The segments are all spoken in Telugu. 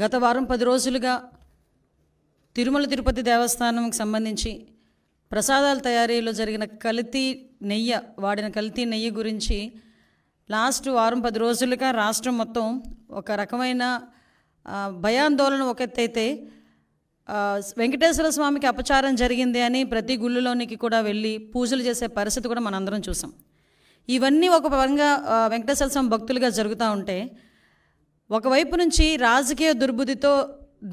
గత వారం 10 రోజులుగా తిరుమల తిరుపతి దేవస్థానంకి సంబంధించి ప్రసాదాల తయారీలో జరిగిన వాడిన కల్తీ నెయ్యి గురించి లాస్ట్ వారం 10 రోజులుగా రాష్ట్రం మొత్తం ఒక రకమైన భయాందోళన ఒకటైతే వెంకటేశ్వర స్వామికి అపచారం జరిగింది అని ప్రతి గుళ్ళలోనికి కూడా వెళ్ళి పూజలు చేసే పరిస్థితి కూడా మనందరం చూసాం. ఇవన్నీ ఒక పరంగా వెంకటేశ్వర స్వామి భక్తులుగా జరుగుతూ ఉంటే, ఒకవైపు నుంచి రాజకీయ దుర్బుద్ధితో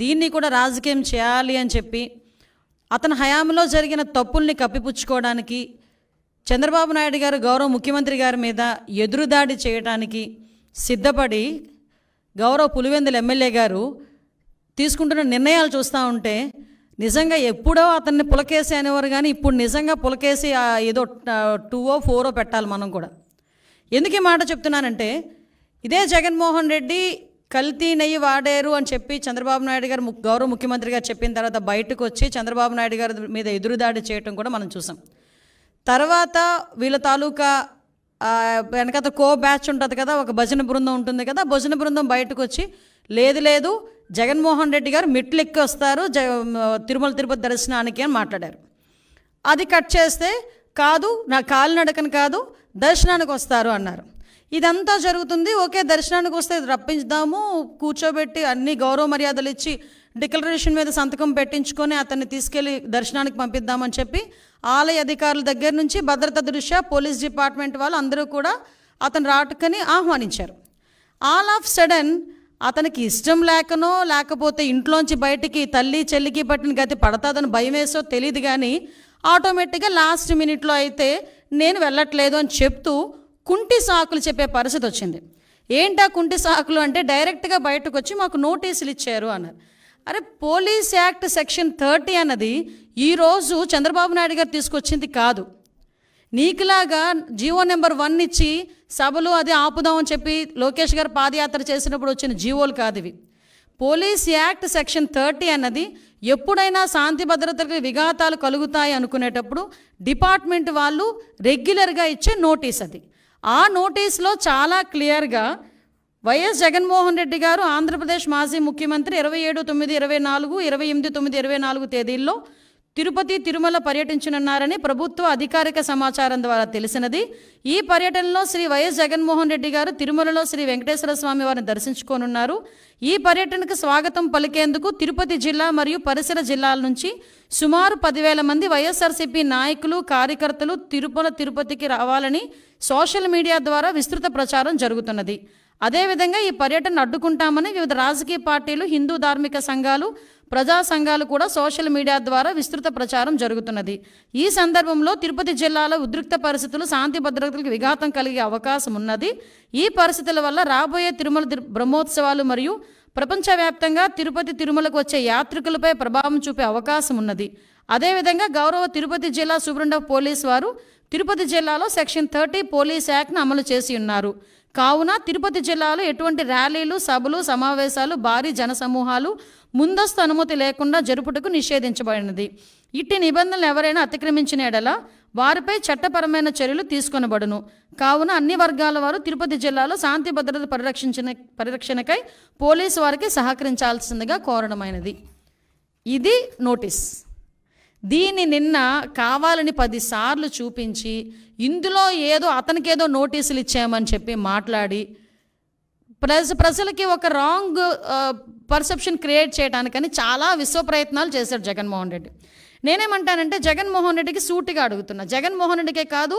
దీన్ని కూడా రాజకీయం చేయాలి అని చెప్పి అతని హయాంలో జరిగిన తప్పుల్ని కప్పిపుచ్చుకోవడానికి చంద్రబాబు నాయుడు గారు గౌరవ ముఖ్యమంత్రి గారి మీద ఎదురుదాడి చేయడానికి సిద్ధపడి గౌరవ పులివెందుల ఎమ్మెల్యే గారు తీసుకుంటున్న నిర్ణయాలు చూస్తూ ఉంటే నిజంగా ఎప్పుడో అతన్ని పులకేసి అనేవారు, కానీ ఇప్పుడు నిజంగా పులకేసి ఏదో 2 or 4 పెట్టాలి మనం కూడా. ఎందుకు ఈ మాట చెప్తున్నానంటే, ఇదే జగన్మోహన్ రెడ్డి కల్తీ నెయ్యి వాడారు అని చెప్పి చంద్రబాబు నాయుడు గారు గౌరవ ముఖ్యమంత్రి గారు చెప్పిన తర్వాత బయటకు వచ్చి చంద్రబాబు నాయుడు గారి మీద ఎదురుదాడి చేయటం కూడా మనం చూసాం. తర్వాత వీళ్ళ తాలూకా వెనకత బ్యాచ్ ఉంటుంది కదా, ఒక భజన బృందం ఉంటుంది కదా, భజన బృందం బయటకు వచ్చి లేదు జగన్మోహన్ రెడ్డి గారు మెట్లు ఎక్కి వస్తారు తిరుమల తిరుపతి దర్శనానికి అని మాట్లాడారు. అది కట్ చేస్తే కాదు, నా కాలినడకని కాదు, దర్శనానికి వస్తారు అన్నారు. ఇదంతా జరుగుతుంది. ఓకే, దర్శనానికి వస్తే రప్పించుదాము, కూర్చోబెట్టి అన్ని గౌరవ మర్యాదలు ఇచ్చి డిక్లరేషన్ మీద సంతకం పెట్టించుకొని అతన్ని తీసుకెళ్ళి దర్శనానికి పంపిద్దామని చెప్పి ఆలయ అధికారుల దగ్గర నుంచి భద్రత దృష్ట్యా పోలీస్ డిపార్ట్మెంట్ వాళ్ళు అందరూ కూడా అతను రాటుకని ఆహ్వానించారు. ఆల్ ఆఫ్ సడన్ అతనికి ఇష్టం లేకనో లేకపోతే ఇంట్లోంచి బయటికి తల్లి చెల్లికి పట్టిన గతి పడతాదని భయం వేసో తెలియదు, కానీ ఆటోమేటిక్గా లాస్ట్ మినిట్లో అయితే నేను వెళ్ళట్లేదు అని చెప్తూ కుంటి సాకులు చెప్పే పరిస్థితి వచ్చింది. ఏంటా కుంటి సాకులు అంటే, డైరెక్ట్గా బయటకు వచ్చి మాకు నోటీసులు ఇచ్చారు అన్నారు. అరే, పోలీస్ యాక్ట్ సెక్షన్ 30 అన్నది ఈరోజు చంద్రబాబు నాయుడు గారు తీసుకొచ్చింది కాదు. నీకులాగా జీవో నెంబర్ 1 ఇచ్చి సభలు అది ఆపుదామని చెప్పి లోకేష్ గారు పాదయాత్ర చేసినప్పుడు వచ్చిన జీవోలు కాదు ఇవి. పోలీస్ యాక్ట్ సెక్షన్ 30 అన్నది ఎప్పుడైనా శాంతి భద్రతలకు విఘాతాలు కలుగుతాయి అనుకునేటప్పుడు డిపార్ట్మెంట్ వాళ్ళు రెగ్యులర్గా ఇచ్చే నోటీస్ అది. ఆ నోటీస్లో చాలా క్లియర్గా వైఎస్ జగన్మోహన్ రెడ్డి గారు ఆంధ్రప్రదేశ్ మాజీ ముఖ్యమంత్రి 27/9/24, 28/9/24 తేదీల్లో తిరుపతి తిరుమల పర్యటించనున్నారని ప్రభుత్వ అధికారిక సమాచారం ద్వారా తెలిసినది. ఈ పర్యటనలో శ్రీ వైఎస్ జగన్మోహన్ రెడ్డి గారు తిరుమలలో శ్రీ వెంకటేశ్వర స్వామి వారిని దర్శించుకోనున్నారు. ఈ పర్యటనకు స్వాగతం పలికేందుకు తిరుపతి జిల్లా మరియు పరిసర జిల్లాల నుంచి సుమారు 10,000 మంది వైఎస్ఆర్సీపీ నాయకులు కార్యకర్తలు తిరుపతికి రావాలని సోషల్ మీడియా ద్వారా విస్తృత ప్రచారం జరుగుతున్నది. అదేవిధంగా ఈ పర్యటన అడ్డుకుంటామని వివిధ రాజకీయ పార్టీలు, హిందూ ధార్మిక సంఘాలు, ప్రజా సంఘాలు కూడా సోషల్ మీడియా ద్వారా విస్తృత ప్రచారం జరుగుతున్నది. ఈ సందర్భంలో తిరుపతి జిల్లాలో ఉద్రిక్త పరిస్థితులు, శాంతి భద్రతలకు విఘాతం కలిగే అవకాశం ఉన్నది. ఈ పరిస్థితుల వల్ల రాబోయే తిరుమల బ్రహ్మోత్సవాలు మరియు ప్రపంచవ్యాప్తంగా తిరుపతి తిరుమలకు వచ్చే యాత్రికులపై ప్రభావం చూపే అవకాశం ఉన్నది. అదేవిధంగా గౌరవ తిరుపతి జిల్లా సూపరింటెండెంట్ ఆఫ్ పోలీస్ వారు తిరుపతి జిల్లాలో సెక్షన్ 30 పోలీస్ యాక్ట్ను అమలు చేసి ఉన్నారు. కావున తిరుపతి జిల్లాలో ఎటువంటి ర్యాలీలు, సభలు, సమావేశాలు, భారీ జనసమూహాలు ముందస్తు అనుమతి లేకుండా జరుపుటకు నిషేధించబడినది. ఇట్టి నిబంధనలు ఎవరైనా అతిక్రమించిన ఎడల వారిపై చట్టపరమైన చర్యలు తీసుకొనబడును. కావున అన్ని వర్గాల వారు తిరుపతి జిల్లాలో శాంతి భద్రత పరిరక్షణకై పోలీసు వారికి సహకరించాల్సిందిగా కోరడమైనది. ఇది నోటీస్. దీన్ని నిన్న కావాలని 10 సార్లు చూపించి ఇందులో ఏదో అతనికేదో నోటీసులు ఇచ్చామని చెప్పి మాట్లాడి ప్రజలకి ఒక రాంగ్ పర్సెప్షన్ క్రియేట్ చేయడానికని చాలా విశ్వ ప్రయత్నాలు చేశాడు జగన్మోహన్ రెడ్డి. నేనేమంటానంటే, జగన్మోహన్ రెడ్డికి సూటిగా అడుగుతున్నా, జగన్మోహన్ రెడ్డికే కాదు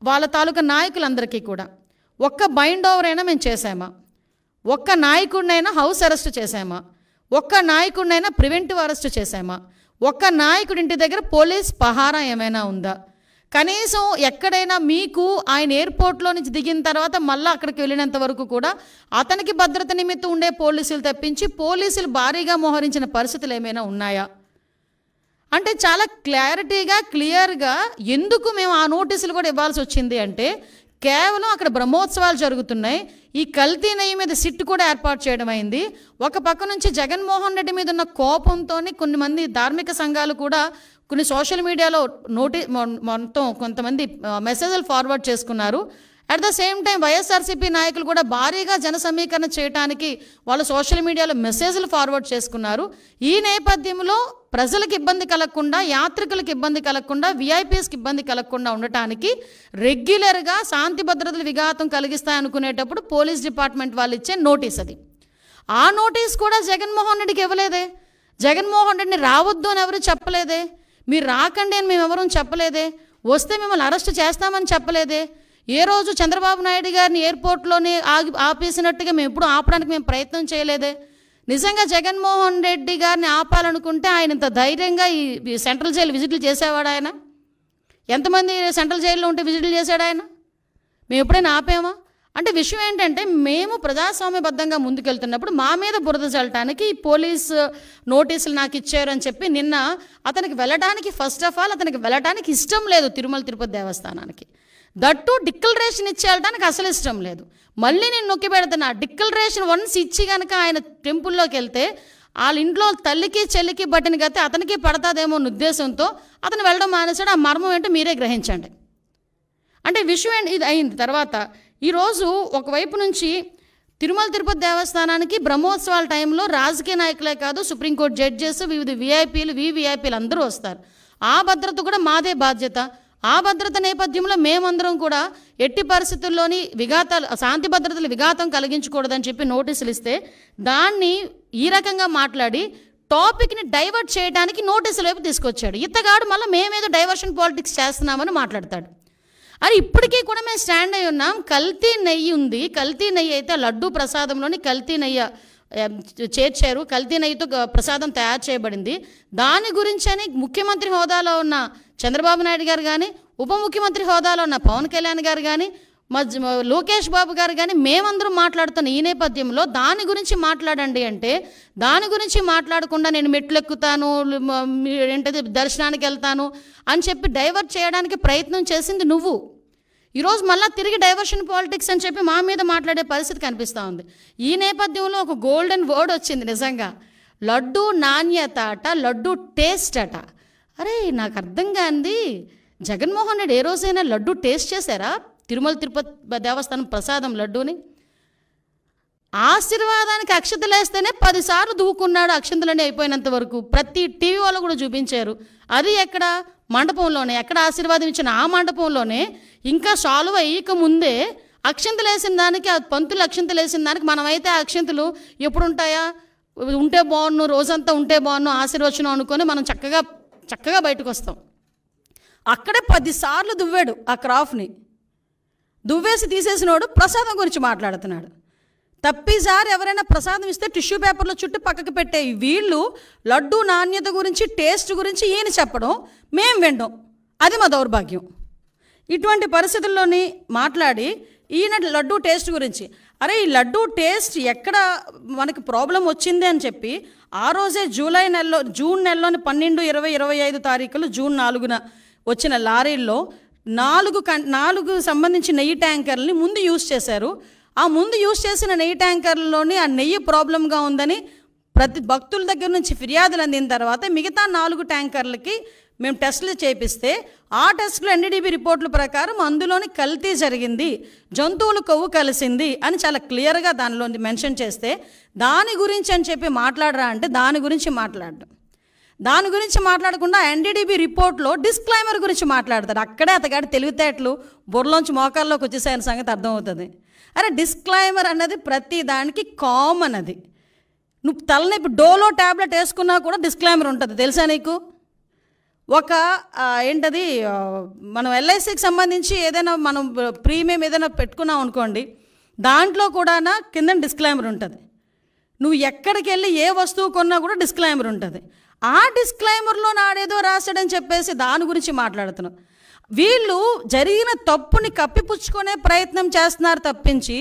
వాళ్ళ తాలూకా నాయకులందరికీ కూడా, ఒక్క బైండ్ ఓవర్ అయినా మేము చేసామా? ఒక్క నాయకుడినైనా హౌస్ అరెస్ట్ చేసామా? ఒక్క నాయకుడినైనా ప్రివెంటివ్ అరెస్ట్ చేసామా? ఒక్క నాయకుడి ఇంటి దగ్గర పోలీస్ పహారా ఏమైనా ఉందా? కనీసం ఎక్కడైనా మీకు ఆయన ఎయిర్పోర్ట్లో నుంచి దిగిన తర్వాత మళ్ళీ అక్కడికి వెళ్ళినంత వరకు కూడా అతనికి భద్రత నిమిత్తం ఉండే పోలీసులు తప్పించి పోలీసులు భారీగా మోహరించిన పరిస్థితులు ఏమైనా ఉన్నాయా? అంటే చాలా క్లియర్గా ఎందుకు మేము ఆ నోటీసులు కూడా ఇవ్వాల్సి వచ్చింది అంటే, కేవలం అక్కడ బ్రహ్మోత్సవాలు జరుగుతున్నాయి, ఈ కల్తీ నెయ్యి మీద సిట్ కూడా ఏర్పాటు చేయడం అయింది. ఒక పక్క నుంచి జగన్మోహన్ రెడ్డి మీద ఉన్న కోపంతో కొంతమంది ధార్మిక సంఘాలు కూడా కొన్ని సోషల్ మీడియాలో మొత్తం కొంతమంది మెసేజ్లు ఫార్వర్డ్ చేసుకున్నారు. At the same time YSRCP నాయకులు కూడా భారీగా జన సమీకరణ చేయడానికి వాళ్ళు సోషల్ మీడియాలో మెసేజ్లు ఫార్వర్డ్ చేసుకున్నారు. ఈ నేపథ్యంలో ప్రజలకు ఇబ్బంది కలగకుండా, యాత్రికులకు ఇబ్బంది కలగకుండా, విఐపీఎస్కి ఇబ్బంది కలగకుండా ఉండటానికి రెగ్యులర్గా శాంతి భద్రతలు విఘాతం కలిగిస్తాయనుకునేటప్పుడు పోలీస్ డిపార్ట్మెంట్ వాళ్ళు ఇచ్చే నోటీస్ అది. ఆ నోటీస్ కూడా జగన్మోహన్ రెడ్డికి ఇవ్వలేదే. జగన్మోహన్ రెడ్డిని రావద్దు అని ఎవరు చెప్పలేదే. మీరు రాకండి అని మేము ఎవరూ చెప్పలేదే. వస్తే మిమ్మల్ని అరెస్ట్ చేస్తామని చెప్పలేదే. ఏ రోజు చంద్రబాబు నాయుడు గారిని ఎయిర్పోర్ట్లోనే ఆపేసినట్టుగా మేము ఎప్పుడు ఆపడానికి మేము ప్రయత్నం చేయలేదే. నిజంగా జగన్మోహన్ రెడ్డి గారిని ఆపాలనుకుంటే ఆయన ఇంత ధైర్యంగా ఈ సెంట్రల్ జైలు విజిట్లు చేసేవాడు ఆయన? ఎంతమంది సెంట్రల్ జైల్లో ఉంటే విజిట్లు చేశాడు ఆయన? మేము ఎప్పుడైనా ఆపామా? అంటే విషయం ఏంటంటే, మేము ప్రజాస్వామ్యబద్ధంగా ముందుకెళ్తున్నప్పుడు మా మీద బురద చల్లటానికి పోలీసు నోటీసులు నాకు ఇచ్చారు అని చెప్పి నిన్న అతనికి వెళ్ళడానికి, ఫస్ట్ ఆఫ్ ఆల్ అతనికి వెళ్ళడానికి ఇష్టం లేదు తిరుమల తిరుపతి దేవస్థానానికి. దట్టు డిక్లరేషన్ ఇచ్చేయడానికి అసలు ఇష్టం లేదు. మళ్ళీ నేను నొక్కి పెడుతున్నా, డిక్లరేషన్ వన్స్ ఇచ్చి కనుక ఆయన టెంపుల్లోకి వెళ్తే వాళ్ళ ఇంట్లో తల్లికి చెల్లికి బట్టిన గతి అతనికి పడతాదేమో అన్న ఉద్దేశంతో అతను వెళ్ళడం మానేశాడు. ఆ మర్మం ఏంటో మీరే గ్రహించండి. అంటే విషయం ఏంటి ఇది అయింది. తర్వాత ఈరోజు ఒకవైపు నుంచి తిరుమల తిరుపతి దేవస్థానానికి బ్రహ్మోత్సవాల టైంలో రాజకీయ నాయకులే కాదు, సుప్రీంకోర్టు జడ్జెస్, వివిధ విఐపీలు, వివిఐపీలు అందరూ వస్తారు. ఆ భద్రత కూడా మాదే బాధ్యత. ఆ భద్రత నేపథ్యంలో మేమందరం కూడా ఎట్టి పరిస్థితుల్లోని విఘాతాలు, శాంతి భద్రతలు విఘాతం కలిగించకూడదని చెప్పి నోటీసులు ఇస్తే దాన్ని ఈ రకంగా మాట్లాడి టాపిక్ని డైవర్ట్ చేయడానికి నోటీసుల వైపు తీసుకొచ్చాడు. ఇతగాడు మళ్ళీ మేమేదో డైవర్షన్ పాలిటిక్స్ చేస్తున్నామని మాట్లాడతాడు. అది ఇప్పటికీ కూడా మేము స్టాండ్ అయి ఉన్నాం. కల్తీ నెయ్యి ఉంది. కల్తీ నెయ్యి అయితే లడ్డూ ప్రసాదంలోని కల్తీ నెయ్యి చేర్చారు. కల్తీ నెయ్యితో ప్రసాదం తయారు చేయబడింది. దాని గురించని ముఖ్యమంత్రి హోదాలో ఉన్న చంద్రబాబు నాయుడు గారు కానీ, ఉప ముఖ్యమంత్రి హోదాలో ఉన్న పవన్ కళ్యాణ్ గారు కానీ, లోకేష్ బాబు గారు కానీ మేమందరం మాట్లాడుతున్న ఈ నేపథ్యంలో దాని గురించి మాట్లాడండి అంటే, దాని గురించి మాట్లాడకుండా నేను మెట్లు ఎక్కుతాను, ఏంటది దర్శనానికి వెళ్తాను అని చెప్పి డైవర్ట్ చేయడానికి ప్రయత్నం చేసింది నువ్వు. ఈరోజు మళ్ళీ తిరిగి డైవర్షన్ పాలిటిక్స్ అని చెప్పి మా మీద మాట్లాడే పరిస్థితి కనిపిస్తూ ఉంది. ఈ నేపథ్యంలో ఒక గోల్డెన్ వర్డ్ వచ్చింది నిజంగా, లడ్డు నాణ్యత అట, లడ్డు టేస్ట్ అట. అరే నాకు అర్థం కాంది, జగన్మోహన్ రెడ్డి ఏ రోజైనా లడ్డు టేస్ట్ చేశారా? తిరుమల తిరుపతి దేవస్థానం ప్రసాదం లడ్డూని ఆశీర్వాదానికి అక్షతలు వేస్తేనే 10 సార్లు దూకున్నాడు. అక్షంతలన్నీ అయిపోయినంత వరకు ప్రతి టీవీ వాళ్ళు కూడా చూపించారు. అది ఎక్కడ? మండపంలోనే. ఎక్కడ ఆశీర్వాదం ఇచ్చిన ఆ మండపంలోనే. ఇంకా సాల్వ్ అయ్యక ముందే అక్షంతలు వేసిన దానికి, ఆ పంతులు అక్షంతలు వేసిన దానికి మనమైతే ఆ అక్షంతలు ఎప్పుడు ఉంటాయా? ఉంటే బాగున్ను, రోజంతా ఉంటే బాగున్ను, ఆశీర్వచనం అనుకొని మనం చక్కగా బయటకు వస్తాం. అక్కడే 10 సార్లు దువ్వాడు ఆ క్రాఫ్ని. దువ్వేసి తీసేసినోడు ప్రసాదం గురించి మాట్లాడుతున్నాడు. తప్పిసారి ఎవరైనా ప్రసాదం ఇస్తే టిష్యూ పేపర్లో చుట్టూ పక్కకు పెట్టే వీళ్ళు లడ్డు నాణ్యత గురించి, టేస్ట్ గురించి ఈయన చెప్పడం, మేము వినడం, అది మా దౌర్భాగ్యం. ఇటువంటి పరిస్థితుల్లోని మాట్లాడి ఈయన లడ్డు టేస్ట్ గురించి, అరే ఈ లడ్డు టేస్ట్ ఎక్కడ మనకి ప్రాబ్లం వచ్చింది అని చెప్పి ఆ రోజే జూన్ నెలలోని 12, 20, 25 తారీఖులు, జూన్ 4న వచ్చిన లారీల్లో 4 సంబంధించి నెయ్యి ట్యాంకర్లని ముందు యూజ్ చేశారు. ఆ ముందు యూజ్ చేసిన నెయ్యి ట్యాంకర్లలోని ఆ నెయ్యి ప్రాబ్లంగా ఉందని ప్రతి భక్తుల దగ్గర నుంచి ఫిర్యాదులు అందిన తర్వాత మిగతా 4 ట్యాంకర్లకి మేము టెస్టులు చేపిస్తే ఆ టెస్టులు ఎన్డీడీబీ రిపోర్టుల ప్రకారం అందులోని కల్తీ జరిగింది, జంతువుల కొవ్వు కలిసింది అని చాలా క్లియర్గా దానిలో మెన్షన్ చేస్తే దాని గురించి అని చెప్పి మాట్లాడరా అంటే దాని గురించి మాట్లాడకుండా ఎన్డీడీబీ రిపోర్ట్లో డిస్క్లైమర్ గురించి మాట్లాడతాడు. అక్కడే అతగాడి తెలివితేటలు బుర్రలోంచి మోకాల్లోకి వచ్చేసాయని సంగతి అర్థమవుతుంది. అరే డిస్క్లైమర్ అన్నది ప్రతి దానికి కామన్. అది నువ్వు తలనొప్పి డోలో ట్యాబ్లెట్ వేసుకున్నా కూడా డిస్క్లైమర్ ఉంటుంది, తెలుసా నీకు? ఒక ఏంటది, మనం ఎల్ఐసికి సంబంధించి ఏదైనా మనం ప్రీమియం ఏదైనా పెట్టుకున్నాం అనుకోండి, దాంట్లో కూడా కింద డిస్క్లైమర్ ఉంటుంది. నువ్వు ఎక్కడికి వెళ్ళి ఏ వస్తువు కొన్నా కూడా డిస్క్లైమర్ ఉంటుంది. ఆ డిస్క్లైమర్లో నాడేదో రాశాడని చెప్పేసి దాని గురించి మాట్లాడుతున్నావు. వీళ్ళు జరిగిన తప్పుని కప్పిపుచ్చుకునే ప్రయత్నం చేస్తున్నారు తప్పించి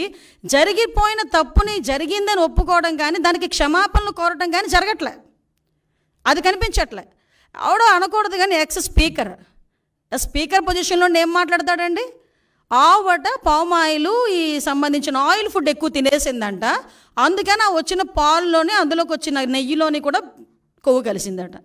జరిగిపోయిన తప్పుని జరిగిందని ఒప్పుకోవడం కానీ దానికి క్షమాపణలు కోరటం కానీ జరగట్లే, అది కనిపించట్లే. ఆవిడ అనకూడదు కానీ స్పీకర్ పొజిషన్లో ఏం మాట్లాడతాడండి? ఆవట పామాయిలు ఈ సంబంధించిన ఆయిల్ ఫుడ్ ఎక్కువ తినేసిందంట, అందుకని ఆ వచ్చిన పాల్లోనే అందులోకి వచ్చిన నెయ్యిలోని కూడా కొవ్వు కలిసిందట.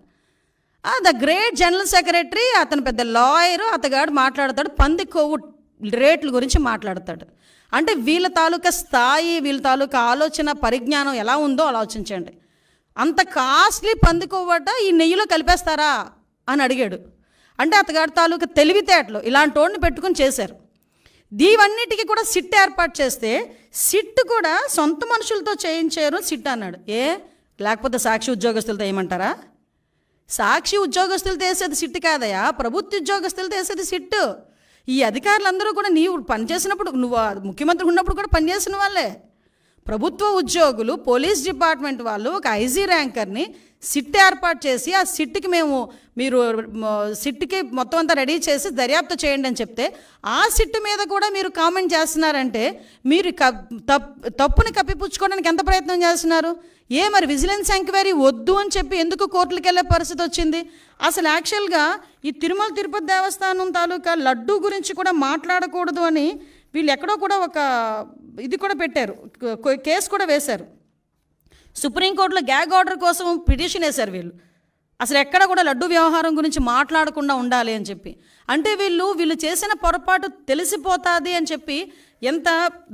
ద గ్రేట్ జనరల్ సెక్రటరీ, అతను పెద్ద లాయరు, అతగాడు మాట్లాడతాడు పంది కొవ్వు రేట్ల గురించి మాట్లాడతాడు. అంటే వీళ్ళ తాలూకా స్థాయి, వీళ్ళ తాలూకా ఆలోచన పరిజ్ఞానం ఎలా ఉందో ఆలోచించండి. అంత కాస్ట్లీ పందికొవ్వట ఈ నెయ్యిలో కలిపేస్తారా అని అడిగాడు. అంటే అతగాడి తాలూకా తెలివితేటలు ఇలాంటి వాడిని పెట్టుకుని చేశారు. దీవన్నిటికీ కూడా సిట్ ఏర్పాటు చేస్తే సిట్ కూడా సొంత మనుషులతో చేయించారు సిట్ అన్నాడు. లేకపోతే సాక్షి ఉద్యోగస్తులతో ఏమంటారా? సాక్షి ఉద్యోగస్తులతో వేసేది సిట్ కాదయా, ప్రభుత్వ ఉద్యోగస్తులతో వేసేది సిట్టు. ఈ అధికారులందరూ కూడా నీవు పనిచేసినప్పుడు, నువ్వు ముఖ్యమంత్రి ఉన్నప్పుడు కూడా పనిచేసిన వాళ్ళే. ప్రభుత్వ ఉద్యోగులు, పోలీస్ డిపార్ట్మెంట్ వాళ్ళు ఒక ఐజీ ర్యాంకర్ని సిట్ ఏర్పాటు చేసి ఆ సిట్కి మీరు సిట్కి మొత్తం అంతా రెడీ చేసి దర్యాప్తు చేయండి అని చెప్తే ఆ సిట్ మీద కూడా మీరు కామెంట్ చేస్తున్నారంటే మీరు తప్పుని కప్పిపుచ్చుకోవడానికి ఎంత ప్రయత్నం చేస్తున్నారు? మరి విజిలెన్స్ ఎంక్వైరీ వద్దు అని చెప్పి ఎందుకు కోర్టులకు వెళ్ళే పరిస్థితి వచ్చింది? అసలు యాక్చువల్గా ఈ తిరుమల తిరుపతి దేవస్థానం తాలూకా లడ్డూ గురించి కూడా మాట్లాడకూడదు అని వీళ్ళు ఎక్కడో కూడా ఒక ఇది కూడా పెట్టారు, కేసు కూడా వేశారు. సుప్రీంకోర్టులో గ్యాగ్ ఆర్డర్ కోసం పిటిషన్ వేశారు వీళ్ళు. అసలు ఎక్కడ కూడా లడ్డు వ్యవహారం గురించి మాట్లాడకుండా ఉండాలి అని చెప్పి. అంటే వీళ్ళు చేసిన పొరపాటు తెలిసిపోతుంది అని చెప్పి ఎంత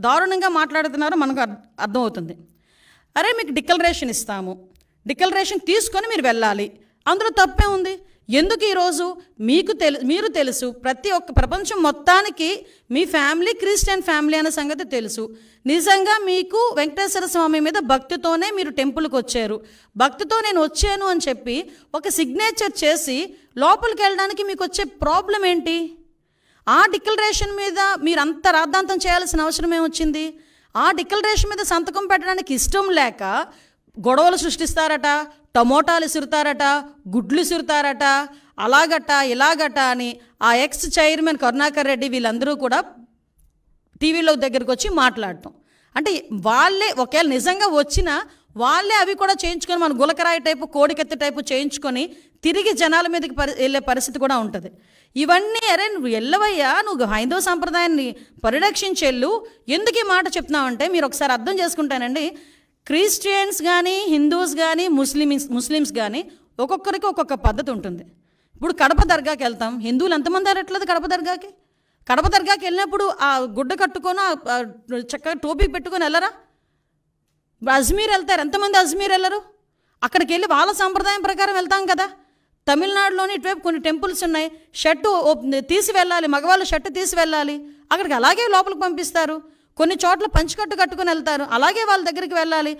దారుణంగా మాట్లాడుతున్నారో మనకు అర్థమవుతుంది. అరే మీకు డిక్లరేషన్ ఇస్తాము, డిక్లరేషన్ తీసుకొని మీరు వెళ్ళాలి, అందులో తప్పే ఉంది. ఎందుకు ఈరోజు మీరు తెలుసు, ప్రతి ఒక్క ప్రపంచం మొత్తానికి మీ ఫ్యామిలీ క్రిస్టియన్ ఫ్యామిలీ అనే సంగతి తెలుసు. నిజంగా మీకు వెంకటేశ్వర స్వామి మీద భక్తితోనే మీరు టెంపుల్కి వచ్చారు, భక్తితో నేను వచ్చాను అని చెప్పి ఒక సిగ్నేచర్ చేసి లోపలికి వెళ్ళడానికి మీకు వచ్చే ప్రాబ్లం ఏంటి? ఆ డిక్లరేషన్ మీద మీరు అంత రాద్ధాంతం చేయాల్సిన అవసరం ఏమొచ్చింది? ఆ డిక్లరేషన్ మీద సంతకం పెట్టడానికి ఇష్టం లేక గొడవలు సృష్టిస్తారట, టమోటాలు ఇసురుతారట, గుడ్లు ఇసురుతారట, అలాగట ఇలాగట అని ఆ ఎక్స్ చైర్మన్ కరుణాకర్ రెడ్డి వీళ్ళందరూ కూడా టీవీలో దగ్గరికి వచ్చి మాట్లాడటం. అంటే వాళ్ళే ఒకవేళ నిజంగా వచ్చినా వాళ్ళే అవి కూడా చేయించుకొని మన గులకరాయి టైపు, కోడికెత్తి టైపు చేయించుకొని తిరిగి జనాల మీదకి వెళ్ళే పరిస్థితి కూడా ఉంటుంది. ఇవన్నీ అరే నువ్వు వెళ్ళవయ్యా, నువ్వు హైందవ సంప్రదాయాన్ని పరిరక్షించెళ్ళు. ఎందుకు ఈ మాట చెప్తున్నావంటే మీరు ఒకసారి అర్థం చేసుకుంటానండి. క్రిస్టియన్స్ కానీ, హిందూస్ కానీ, ముస్లిమ్స్ కానీ ఒక్కొక్కరికి ఒక్కొక్క పద్ధతి ఉంటుంది. ఇప్పుడు కడప దర్గాకి వెళ్తాం, హిందువులు ఎంతమంది అరట్లేదు కడప దర్గాకి? కడప దర్గాకి వెళ్ళినప్పుడు ఆ గుడ్డ కట్టుకొని చక్కగా టోపీ పెట్టుకొని వెళ్ళరా? అజ్మీర్ వెళ్తారు, ఎంతమంది అజ్మీర్ వెళ్ళరు? అక్కడికి వెళ్ళి వాళ్ళ సంప్రదాయం ప్రకారం వెళ్తాం కదా. తమిళనాడులోని ఇటువైపు కొన్ని టెంపుల్స్ ఉన్నాయి, షర్టు తీసి వెళ్ళాలి, మగవాళ్ళు షర్టు తీసి వెళ్ళాలి, అక్కడికి అలాగే లోపలికి పంపిస్తారు. కొన్ని చోట్ల పంచికట్టు కట్టుకుని వెళ్తారు, అలాగే వాళ్ళ దగ్గరికి వెళ్ళాలి.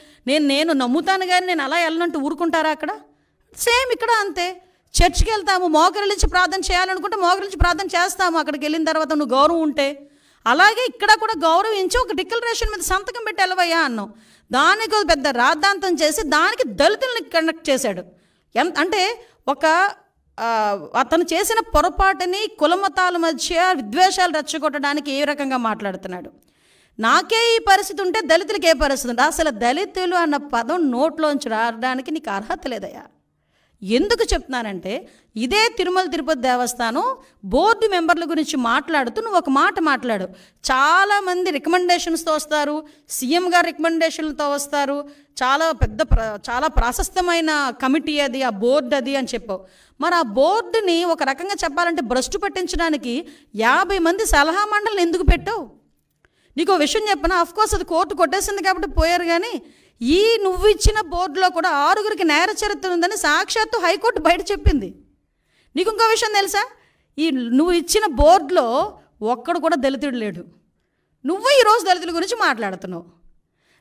నేను నమ్ముతాను కానీ నేను అలా వెళ్ళనంటూ ఊరుకుంటారా? అక్కడ సేమ్ ఇక్కడ అంతే. చర్చికి వెళ్తాము, మోకరిల్లించి ప్రార్థన చేయాలనుకుంటే మోకరిల్లించి ప్రార్థన చేస్తాము అక్కడికి వెళ్ళిన తర్వాత నువ్వు గౌరవం ఉంటే. అలాగే ఇక్కడ కూడా గౌరవించి ఒక డిక్లరేషన్ మీద సంతకం పెట్టి వెళ్ళవయ్యా అన్నాం. దానికి పెద్ద రాద్ధాంతం చేసి దానికి దళితుల్ని కనెక్ట్ చేశాడు. అంటే అతను చేసిన పొరపాటుని కులమతాల మధ్య విద్వేషాలు రెచ్చగొట్టడానికి ఏ రకంగా మాట్లాడుతున్నాడు. నాకే ఈ పరిస్థితి ఉంటే దళితులకి ఏ పరిస్థితి ఉంటే? అసలు దళితులు అన్న పదం నోట్లోంచి రావడానికి నీకు అర్హత లేదయ్యా. ఎందుకు చెప్తున్నానంటే ఇదే తిరుమల తిరుపతి దేవస్థానం బోర్డు మెంబర్ల గురించి మాట్లాడుతూ నువ్వు ఒక మాట మాట్లాడు. చాలామంది రికమెండేషన్స్తో వస్తారు, సీఎం గారు రికమెండేషన్లతో వస్తారు, చాలా ప్రాశస్తమైన కమిటీ అది, ఆ బోర్డు అది అని చెప్పావు. మరి ఆ బోర్డుని ఒక రకంగా చెప్పాలంటే భ్రష్టు పట్టించడానికి 50 మంది సలహా మండలిని ఎందుకు పెట్టావు? నీకు విషయం చెప్పనా? అఫ్కోర్స్ అది కోర్టు కొట్టేసింది కాబట్టి పోయారు, కానీ నువ్వు ఇచ్చిన బోర్డులో కూడా 6గురికి నేర చరిత్ర ఉందని సాక్షాత్తు హైకోర్టు బయట చెప్పింది. నీకు ఇంకో విషయం తెలుసా? నువ్వు ఇచ్చిన బోర్డులో ఒక్కడు కూడా దళితుడు లేడు. నువ్వు ఈరోజు దళితుల గురించి మాట్లాడుతున్నావు.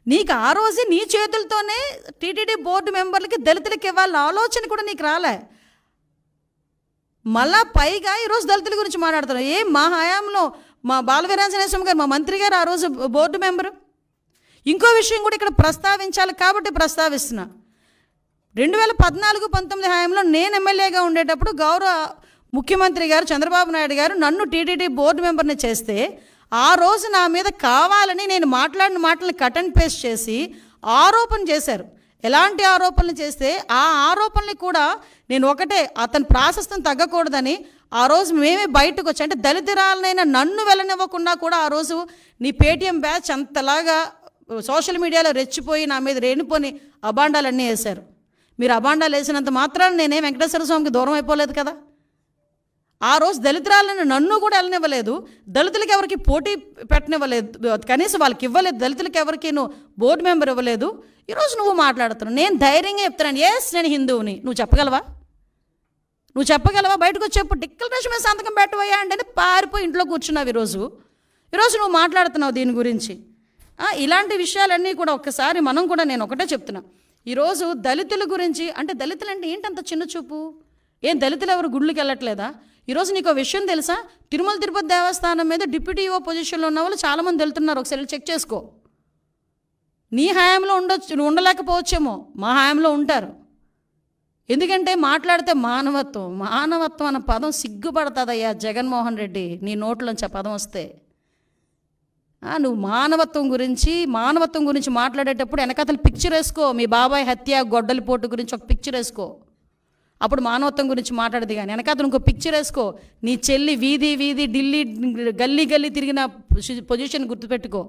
నీకు ఆ రోజే నీ చేతులతోనే టీటీడీ బోర్డు మెంబర్లకి దళితులకి ఇవ్వాలన్న ఆలోచన కూడా నీకు రాలే. మళ్ళా పైగా ఈరోజు దళితుల గురించి మాట్లాడుతున్నావు. మా హయాంలో మా బాలవీరాంజనేయ స్వామి గారు, మా మంత్రి గారు ఆ రోజు బోర్డు మెంబరు. ఇంకో విషయం కూడా ఇక్కడ ప్రస్తావించాలి కాబట్టి ప్రస్తావిస్తున్నా. 2014-19 హయాంలో నేను ఎమ్మెల్యేగా ఉండేటప్పుడు గౌరవ ముఖ్యమంత్రి గారు చంద్రబాబు నాయుడు గారు నన్ను టీటీడీ బోర్డు మెంబర్ని చేస్తే ఆ రోజు నా మీద కావాలని నేను మాట్లాడిన మాటలను కట్ అండ్ పేస్ట్ చేసి ఆరోపణ చేశారు. ఎలాంటి ఆరోపణలు చేస్తే ఆ ఆరోపణలు కూడా నేను ఒకటే, అతని ప్రాశస్తం తగ్గకూడదని ఆ రోజు మేమే బయటకు వచ్చి, అంటే దళితురాలనైనా నన్ను వెళ్ళనివ్వకుండా కూడా ఆ రోజు నీ పేటీఎం బ్యాచ్ అంతలాగా సోషల్ మీడియాలో రెచ్చిపోయి నా మీద రేణిపోని అబాండాలన్నీ వేశారు. మీరు అబాండాలు వేసినంత మాత్రాన నేనే వెంకటేశ్వర స్వామికి దూరం అయిపోలేదు కదా. ఆ రోజు దళితురాలను నన్ను కూడా వెళ్ళనివ్వలేదు, దళితులకి ఎవరికి పోటీ పెట్టనివ్వలేదు, కనీసం వాళ్ళకి ఇవ్వలేదు, దళితులకి ఎవరికి నువ్వు బోర్డు మెంబర్ ఇవ్వలేదు. ఈరోజు నువ్వు మాట్లాడుతున్నావు. నేను ధైర్యంగా చెప్తున్నాను, ఎస్ నేను హిందువుని. నువ్వు చెప్పగలవా? బయటకు వచ్చి చెప్పు, డిక్లరేషన్ మీద సంతకం పెట్టవయ్యా అంటే పారిపోయి ఇంట్లో కూర్చున్నావు. ఈరోజు నువ్వు మాట్లాడుతున్నావు దీని గురించి. ఇలాంటి విషయాలన్నీ కూడా ఒక్కసారి మనం కూడా, నేను ఒకటే చెప్తున్నా, ఈరోజు దళితుల గురించి అంటే దళితులు అంటే ఏంటంత చిన్న చూపు? ఏం దళితులు ఎవరు గుళ్ళకి వెళ్ళట్లేదా? ఈరోజు నీకు విషయం తెలుసా? తిరుమల తిరుపతి దేవస్థానం మీద డిప్యూటీ ఈఓ పొజిషన్లో ఉన్న వాళ్ళు చాలామంది వెళ్తున్నారు. ఒకసారి చెక్ చేసుకో. నీ హయాంలో ఉండొచ్చు, ఉండలేకపోవచ్చేమో, మా హయాంలో ఉంటారు. ఎందుకంటే మాట్లాడితే మానవత్వం అన్న పదం సిగ్గుపడుతుందయ్యా జగన్మోహన్ రెడ్డి, నీ నోట్లోంచి ఆ పదం వస్తే. నువ్వు మానవత్వం గురించి మాట్లాడేటప్పుడు వెనకతలు పిక్చర్ వేసుకో. మీ బాబాయ్ హత్య, గొడ్డలిపోటు గురించి ఒక పిక్చర్ వేసుకో, అప్పుడు మానవత్వం గురించి మాట్లాడదు. కానీ వెనకతను ఇంకో పిక్చర్ వేసుకో. నీ చెల్లి వీధి ఢిల్లీ గల్లీ తిరిగిన పొజిషన్ గుర్తుపెట్టుకో.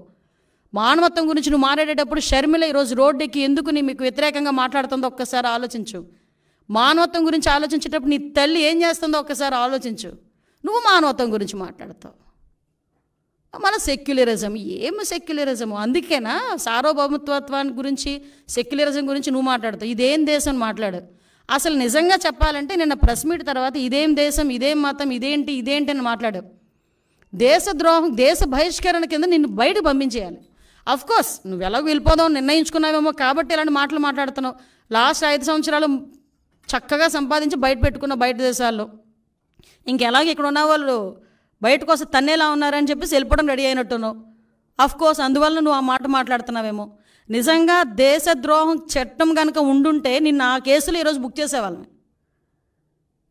మానవత్వం గురించి నువ్వు మాట్లాడేటప్పుడు షర్మిల ఈరోజు రోడ్డుకి ఎందుకు మీకు వ్యతిరేకంగా మాట్లాడుతుందో ఒక్కసారి ఆలోచించు. మానవత్వం గురించి ఆలోచించేటప్పుడు నీ తల్లి ఏం చేస్తుందో ఒక్కసారి ఆలోచించు. నువ్వు మానవత్వం గురించి మాట్లాడతావు. మన సెక్యులరిజం, ఏమి సెక్యులరిజము? అందుకేనా సార్వభౌమత్వాన్ని గురించి, సెక్యులరిజం గురించి నువ్వు మాట్లాడతావు. ఇదేం దేశం మాట్లాడు. అసలు నిజంగా చెప్పాలంటే నిన్న ప్రెస్ మీట్ తర్వాత ఇదేం దేశం, ఇదేం మతం, ఇదేంటి అని మాట్లాడావు. దేశద్రోహం, దేశ బహిష్కరణ కింద నిన్ను బయటకు పంపించేయాలి. అఫ్కోర్స్ నువ్వు ఎలాగో వెళ్ళిపోదాం నిర్ణయించుకున్నావేమో కాబట్టి ఇలాంటి మాటలు మాట్లాడుతున్నావు. లాస్ట్ 5 సంవత్సరాలు చక్కగా సంపాదించి బయట పెట్టుకున్న బయట దేశాల్లో, ఇంకెలాగ ఇక్కడ ఉన్న వాళ్ళు బయటకు వస్తే తన్నేలా ఉన్నారని చెప్పేసి వెళ్ళిపోవడం రెడీ అయినట్టున్నావు. అఫ్కోర్స్ అందువల్ల నువ్వు ఆ మాట మాట్లాడుతున్నావేమో. నిజంగా దేశద్రోహం చట్టం కనుక ఉండుంటే నిన్ను ఆ కేసులో ఈరోజు బుక్ చేసేవాళ్ళని.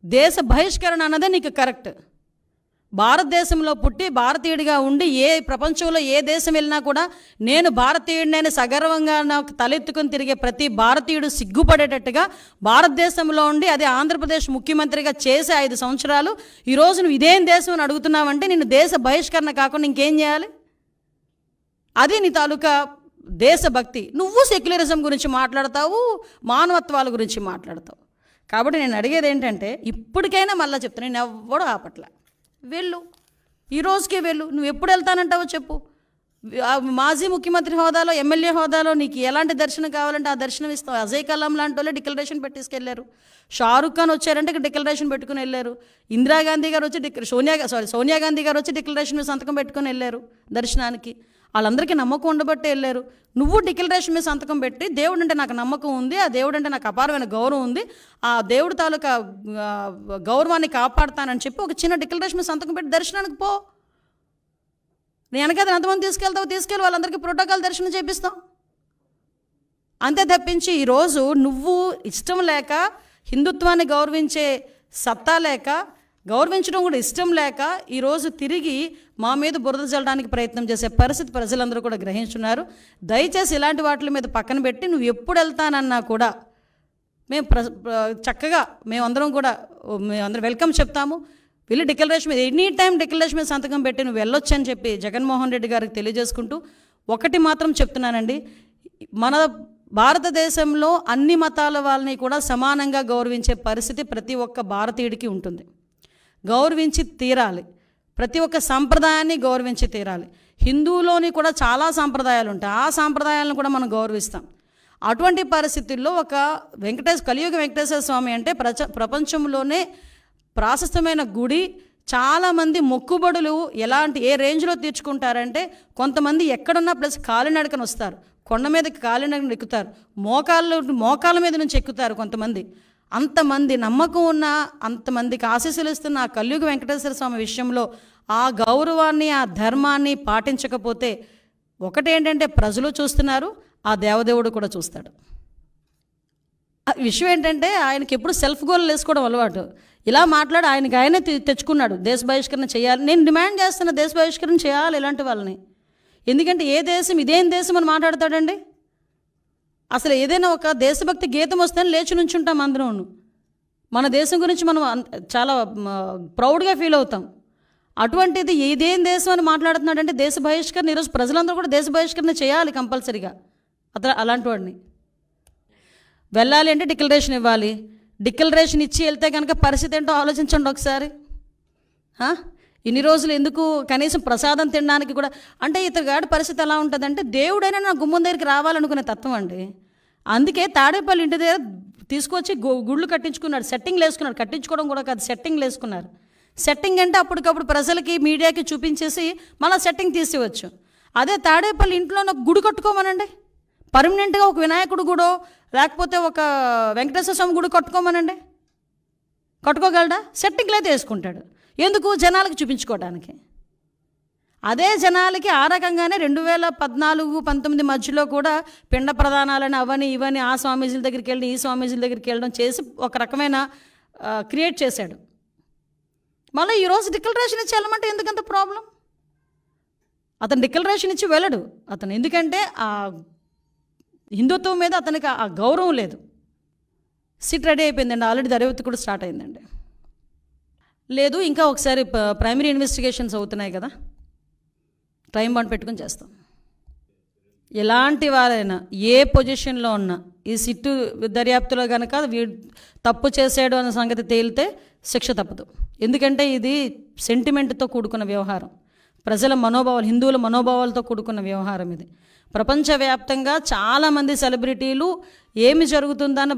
దేశ బహిష్కరణ అన్నదే నీకు కరెక్ట్. భారతదేశంలో పుట్టి భారతీయుడిగా ఉండి ప్రపంచంలో ఏ దేశం వెళ్ళినా కూడా నేను భారతీయుడినైనా సగర్వంగా నాకు తలెత్తుకుని తిరిగే ప్రతి భారతీయుడు సిగ్గుపడేటట్టుగా భారతదేశంలో ఉండి అదే ఆంధ్రప్రదేశ్ ముఖ్యమంత్రిగా చేసే 5 సంవత్సరాలు ఈరోజు నువ్వు ఇదేం దేశం అని అడుగుతున్నావంటే నిన్ను దేశ బహిష్కరణ కాకుండా ఇంకేం చేయాలి? అది నీ తాలూకా దేశభక్తి. నువ్వు సెక్యులరిజం గురించి మాట్లాడతావు, మానవత్వాల గురించి మాట్లాడతావు. కాబట్టి నేను అడిగేది ఏంటంటే, ఇప్పటికైనా మళ్ళీ చెప్తాను, నేను ఎవ్వడూ ఆపట్లే. వెళ్ళు, ఈ రోజుకే వెళ్ళు. నువ్వు ఎప్పుడు వెళ్తానంటావో చెప్పు. మాజీ ముఖ్యమంత్రి హోదాలో, ఎమ్మెల్యే హోదాలో నీకు ఎలాంటి దర్శనం కావాలంటే ఆ దర్శనం ఇస్తావు. అజయ్ కలాం లాంటి వాళ్ళే డిక్లరేషన్ పెట్టేసుకెళ్ళారు. షారుఖ్ ఖాన్ వచ్చారంటే డిక్లరేషన్ పెట్టుకుని వెళ్ళారు. ఇందిరాగాంధీ గారు వచ్చి సోనియా గాంధీ గారు వచ్చి డిక్లరేషన్ మీద సంతకం పెట్టుకుని వెళ్ళారు దర్శనానికి. వాళ్ళందరికీ నమ్మకం ఉండబట్టే వెళ్ళారు. నువ్వు డిక్లరేషన్ మీద సంతకం పెట్టి దేవుడు అంటే నాకు నమ్మకం ఉంది, ఆ దేవుడు అంటే నాకు అపారమైన గౌరవం ఉంది, ఆ దేవుడు తాలూకా గౌరవాన్ని కాపాడుతానని చెప్పి ఒక చిన్న డిక్లరేషన్ మీద సంతకం పెట్టి దర్శనానికి పో. నేను వెనకైతే ఎంతమంది తీసుకెళ్ళి వాళ్ళందరికీ ప్రోటోకాల్ దర్శనం చేపిస్తాం. అంతే తప్పించి ఈరోజు నువ్వు ఇష్టం లేక, హిందుత్వాన్ని గౌరవించే సత్తా లేక, గౌరవించడం కూడా ఇష్టం లేక ఈరోజు తిరిగి మా మీద బురద జల్లడానికి ప్రయత్నం చేసే పరిస్థితి ప్రజలందరూ కూడా గ్రహించున్నారు. దయచేసి ఇలాంటి వాటి మీద పక్కన పెట్టి నువ్వు ఎప్పుడు వెళ్తానన్నా కూడా మేము చక్కగా మేమందరం వెల్కమ్ చెప్తాము. వెళ్ళి డిక్లరేషన్ మీద ఎనీ టైం డిక్లరేషన్ మీద సంతకం పెట్టి నువ్వు వెళ్ళొచ్చు అని చెప్పి జగన్మోహన్ రెడ్డి గారికి తెలియజేసుకుంటూ ఒకటి మాత్రం చెప్తున్నానండి, మన భారతదేశంలో అన్ని మతాల వాళ్ళని కూడా సమానంగా గౌరవించే పరిస్థితి ప్రతి ఒక్క భారతీయుడికి ఉంటుంది. గౌరవించి తీరాలి. ప్రతి ఒక్క సంప్రదాయాన్ని గౌరవించి తీరాలి. హిందువులోని కూడా చాలా సాంప్రదాయాలు ఉంటాయి, ఆ సాంప్రదాయాలను కూడా మనం గౌరవిస్తాం. అటువంటి పరిస్థితుల్లో ఒక కలియుగ వెంకటేశ్వర స్వామి అంటే ప్రపంచంలోనే ప్రాశస్తమైన గుడి. చాలామంది మొక్కుబడులు ఏ రేంజ్లో తీర్చుకుంటారంటే, కొంతమంది ఎక్కడున్నా ప్లస్ కాలినడకన వస్తారు, కొండ మీదకి కాలినడకన ఎక్కుతారు, మోకాళ్ళ మీద నుంచి ఎక్కుతారు కొంతమంది. అంతమంది నమ్మకం ఉన్న, అంతమందికి ఆశీస్సులు ఇస్తున్న ఆ కలియుగ వెంకటేశ్వర స్వామి విషయంలో ఆ గౌరవాన్ని, ఆ ధర్మాన్ని పాటించకపోతే ఒకటేంటంటే ప్రజలు చూస్తున్నారు, ఆ దేవదేవుడు కూడా చూస్తాడు. విషయం ఏంటంటే ఆయనకి ఎప్పుడు సెల్ఫ్ గోల్ వేసుకోవడం అలవాటు. ఇలా మాట్లాడి ఆయనే తెచ్చుకున్నాడు దేశ బహిష్కరణ చేయాలి. నేను డిమాండ్ చేస్తున్న దేశ బహిష్కరణ చేయాలి ఇలాంటి వాళ్ళని. ఎందుకంటే ఏ దేశం ఇదేం దేశం అని మాట్లాడతాడండి. అసలు ఏదైనా ఒక దేశభక్తి గీతం వస్తే లేచి నుంచుంటాం అందరం. మన దేశం గురించి మనం చాలా ప్రౌడ్గా ఫీల్ అవుతాం. అటువంటిది ఇదేం దేశం అని మాట్లాడుతున్నాడంటే దేశ బహిష్కరణ. ఈరోజు ప్రజలందరూ కూడా దేశ బహిష్కరణ చేయాలి కంపల్సరీగా. అలాంటి వాడిని వెళ్ళాలి అంటే డిక్లరేషన్ ఇవ్వాలి. డిక్లరేషన్ ఇచ్చి వెళ్తే కనుక పరిస్థితి ఏంటో ఆలోచించండి ఒకసారి. ఇన్ని రోజులు ఎందుకు కనీసం ప్రసాదం తినడానికి కూడా, అంటే ఇతగాడి పరిస్థితి ఎలా ఉంటుందంటే దేవుడైనా నా గుమ్మం దగ్గరికి రావాలనుకునే తత్వం అండి. అందుకే తాడేపల్లి ఇంటి దగ్గర తీసుకొచ్చి గుళ్ళు కట్టించుకున్నాడు, సెట్టింగ్లు వేసుకున్నాడు. కట్టించుకోవడం కూడా కాదు, సెట్టింగ్లు వేసుకున్నారు. సెట్టింగ్ అంటే అప్పటికప్పుడు ప్రజలకి మీడియాకి చూపించేసి మళ్ళీ సెట్టింగ్ తీసేవచ్చు. అదే తాడేపల్లి ఇంట్లో నాకు గుడి కట్టుకోమనండి, పర్మనెంట్గా ఒక వినాయకుడు గుడో లేకపోతే ఒక వెంకటేశ్వర స్వామి గుడి కట్టుకోమనండి, కట్టుకోగలడా? సెట్టింగ్లు అయితే వేసుకుంటాడు. ఎందుకు? జనాలకు చూపించుకోవడానికి. అదే జనాలకి ఆ రకంగానే 2014-19 మధ్యలో కూడా పిండ ప్రదానాలని అవని ఇవని ఆ స్వామీజీల దగ్గరికి వెళ్ళి ఈ స్వామీజీల దగ్గరికి వెళ్ళడం చేసి ఒక రకమైన క్రియేట్ చేశాడు. మళ్ళీ ఈరోజు డిక్లరేషన్ ఇచ్చి వెళ్ళమంటే ఎందుకంత ప్రాబ్లం? అతను డిక్లరేషన్ ఇచ్చి వెళ్ళడు అతను, ఎందుకంటే ఆ హిందుత్వం మీద అతనికి ఆ గౌరవం లేదు. సిట్ రెడీ అయిపోయిందండి, ఆల్రెడీ దర్యాప్తు కూడా స్టార్ట్ అయిందండి. లేదు ఇంకా ఒకసారి ప్రైమరీ ఇన్వెస్టిగేషన్స్ అవుతున్నాయి కదా, టైం బాండ్ పెట్టుకుని చేస్తాం. ఎలాంటి వారైనా ఏ పొజిషన్లో ఉన్నా ఈ సిట్టు దర్యాప్తులో కనుక తప్పు చేసాడు అన్న సంగతి తేలితే శిక్ష తప్పదు. ఎందుకంటే ఇది సెంటిమెంట్తో కూడుకున్న వ్యవహారం, ప్రజల మనోభావాలు, హిందువుల మనోభావాలతో కూడుకున్న వ్యవహారం ఇది. ప్రపంచవ్యాప్తంగా చాలామంది సెలబ్రిటీలు ఏమి జరుగుతుందన్న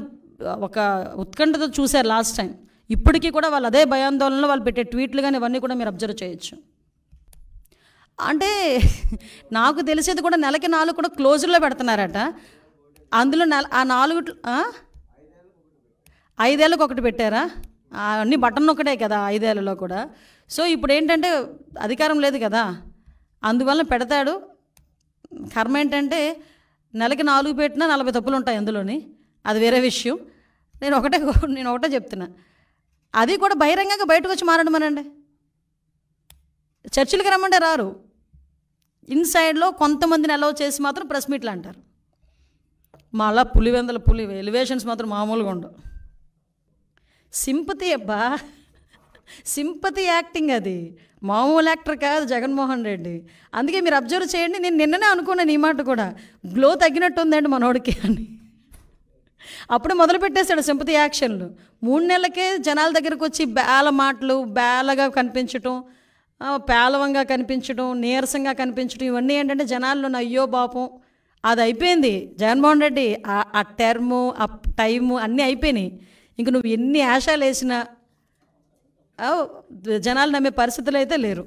ఒక ఉత్కంఠతో చూశారు లాస్ట్ టైం. ఇప్పటికీ కూడా వాళ్ళు అదే భయాందోళనలో వాళ్ళు పెట్టే ట్వీట్లు కానీ ఇవన్నీ కూడా మీరు అబ్జర్వ్ చేయొచ్చు. అంటే నాకు తెలిసేది కూడా నెలకి 4 కూడా క్లోజర్లో పెడుతున్నారట. అందులో ఆ 4 5 ఏళ్ళకి ఒకటి పెట్టారా? అన్నీ బటన్ ఒకటే కదా 5 ఏళ్ళలో కూడా. సో ఇప్పుడు ఏంటంటే అధికారం లేదు కదా, అందువల్ల పెడతాడు. కర్మ ఏంటంటే నెలకి 4 పెట్టినా 40 తప్పులు ఉంటాయి అందులోని, అది వేరే విషయం. నేను ఒకటే చెప్తున్నా, అది కూడా బహిరంగంగా బయటకు వచ్చి మారడమనండి. చర్చిలకి రమ్మంటే రారు, ఇన్సైడ్లో కొంతమందిని అలౌ చేసి మాత్రం ప్రెస్ మీట్లు అంటారు. మళ్ళా పులివెందల ఎలివేషన్స్ మాత్రం మామూలుగా ఉండవు. సింపతి అబ్బా, సింపతి యాక్టింగ్, అది మామూలు యాక్టర్ కాదు జగన్మోహన్ రెడ్డి. అందుకే మీరు అబ్జర్వ్ చేయండి, నేను నిన్ననే అనుకున్నాను ఈ మాట కూడా, గ్లో తగ్గినట్టు ఉందండి మనోడికి అని. అప్పుడు మొదలు పెట్టేశాడు సింపతి యాక్షన్లు. 3 నెలలకే జనాల దగ్గరకు వచ్చి బేల మాటలు, బేలగా కనిపించటం, పేలవంగా కనిపించడం, నీరసంగా కనిపించడం, ఇవన్నీ ఏంటంటే జనాల్లో అయ్యో పాపం అది అయిపోయింది. జగన్మోహన్ రెడ్డి ఆ టర్ము ఆ టైము అన్నీ అయిపోయినాయి. ఇంక నువ్వు ఎన్ని ఆశాలు వేసినా జనాలు నమ్మే పరిస్థితులు అయితే లేరు.